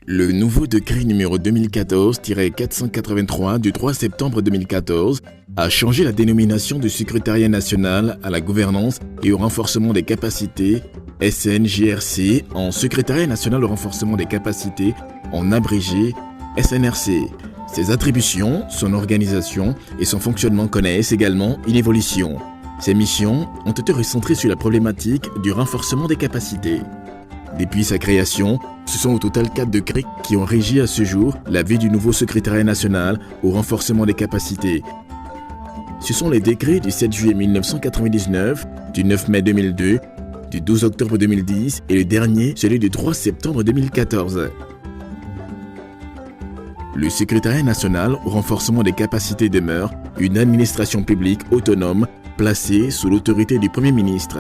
Le nouveau décret numéro 2014-483 du 3 septembre 2014 a changé la dénomination du secrétariat national à la gouvernance et au renforcement des capacités SNGRC en secrétariat national au renforcement des capacités en abrégé SNRC. Ses attributions, son organisation et son fonctionnement connaissent également une évolution. Ses missions ont été recentrées sur la problématique du renforcement des capacités. Depuis sa création, ce sont au total 4 décrets qui ont régi à ce jour la vie du nouveau secrétariat national au renforcement des capacités. Ce sont les décrets du 7 juillet 1999, du 9 mai 2002, du 12 octobre 2010 et le dernier, celui du 3 septembre 2014. Le secrétariat national au renforcement des capacités demeure une administration publique autonome placée sous l'autorité du Premier ministre.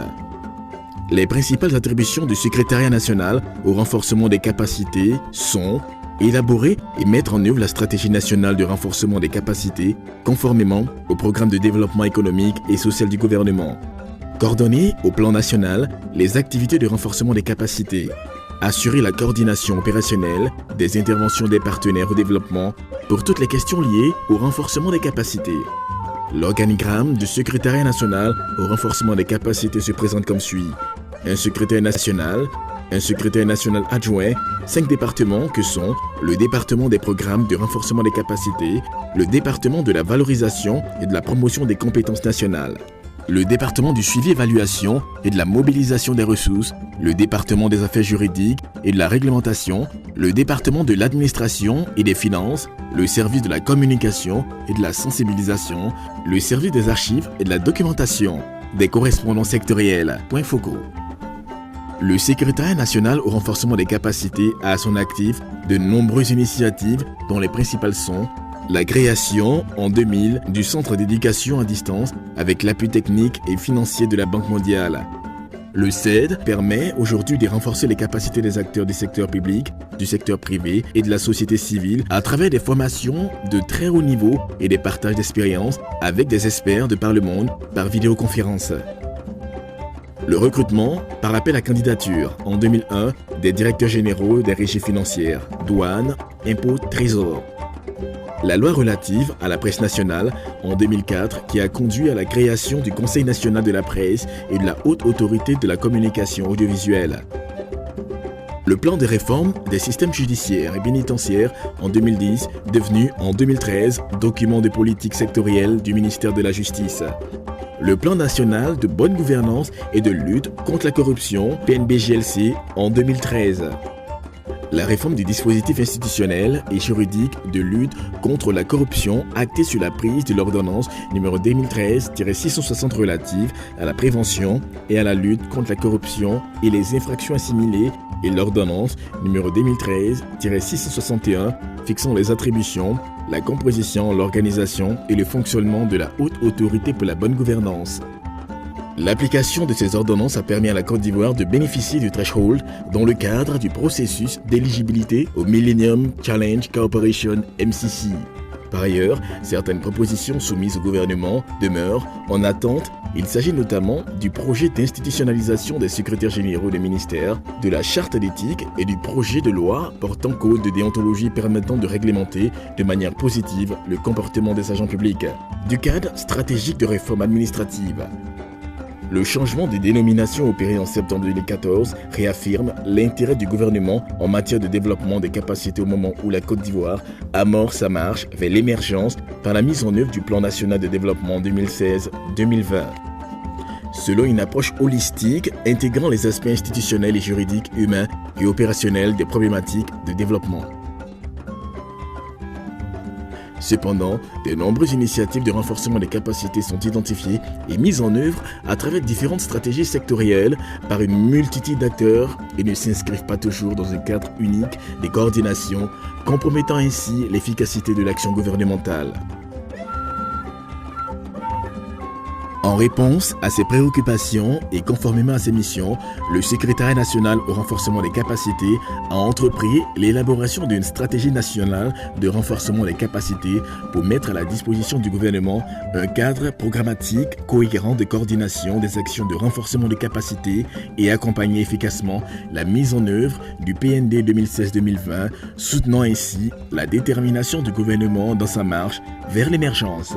Les principales attributions du secrétariat national au renforcement des capacités sont élaborer et mettre en œuvre la stratégie nationale de renforcement des capacités conformément au programme de développement économique et social du gouvernement, coordonner au plan national les activités de renforcement des capacités, assurer la coordination opérationnelle des interventions des partenaires au développement pour toutes les questions liées au renforcement des capacités. L'organigramme du secrétariat national au renforcement des capacités se présente comme suit. Un secrétaire national adjoint, 5 départements que sont le département des programmes de renforcement des capacités, le département de la valorisation et de la promotion des compétences nationales, le département du suivi-évaluation et de la mobilisation des ressources, le département des affaires juridiques et de la réglementation, le département de l'administration et des finances, le service de la communication et de la sensibilisation, le service des archives et de la documentation, des correspondants sectoriels. Point focaux. Le secrétariat national au renforcement des capacités a à son actif de nombreuses initiatives dont les principales sont la création en 2000 du centre d'éducation à distance avec l'appui technique et financier de la Banque mondiale. Le CED permet aujourd'hui de renforcer les capacités des acteurs du secteur public, du secteur privé et de la société civile à travers des formations de très haut niveau et des partages d'expériences avec des experts de par le monde par vidéoconférence. Le recrutement par appel à candidature en 2001 des directeurs généraux des régies financières, douanes, impôts, trésor. La loi relative à la presse nationale en 2004 qui a conduit à la création du Conseil national de la presse et de la Haute autorité de la communication audiovisuelle. Le plan de réforme des systèmes judiciaires et pénitentiaires en 2010, devenu en 2013 document de politique sectorielle du ministère de la Justice. Le plan national de bonne gouvernance et de lutte contre la corruption, PNBJLC, en 2013. La réforme du dispositif institutionnel et juridique de lutte contre la corruption actée sur la prise de l'ordonnance numéro 2013-660 relative à la prévention et à la lutte contre la corruption et les infractions assimilées et l'ordonnance numéro 2013-661 fixant les attributions, la composition, l'organisation et le fonctionnement de la Haute Autorité pour la bonne gouvernance. L'application de ces ordonnances a permis à la Côte d'Ivoire de bénéficier du threshold dans le cadre du processus d'éligibilité au Millennium Challenge Corporation MCC. Par ailleurs, certaines propositions soumises au gouvernement demeurent en attente. Il s'agit notamment du projet d'institutionnalisation des secrétaires généraux des ministères, de la charte d'éthique et du projet de loi portant code de déontologie permettant de réglementer de manière positive le comportement des agents publics, du cadre stratégique de réforme administrative. Le changement de dénomination opéré en septembre 2014 réaffirme l'intérêt du gouvernement en matière de développement des capacités au moment où la Côte d'Ivoire amorce sa marche vers l'émergence par la mise en œuvre du plan national de développement 2016-2020. Selon une approche holistique intégrant les aspects institutionnels et juridiques, humains et opérationnels des problématiques de développement. Cependant, de nombreuses initiatives de renforcement des capacités sont identifiées et mises en œuvre à travers différentes stratégies sectorielles par une multitude d'acteurs et ne s'inscrivent pas toujours dans un cadre unique de coordination, compromettant ainsi l'efficacité de l'action gouvernementale. En réponse à ces préoccupations et conformément à ses missions, le Secrétariat national au renforcement des capacités a entrepris l'élaboration d'une stratégie nationale de renforcement des capacités pour mettre à la disposition du gouvernement un cadre programmatique cohérent de coordination des actions de renforcement des capacités et accompagner efficacement la mise en œuvre du PND 2016-2020, soutenant ainsi la détermination du gouvernement dans sa marche vers l'émergence.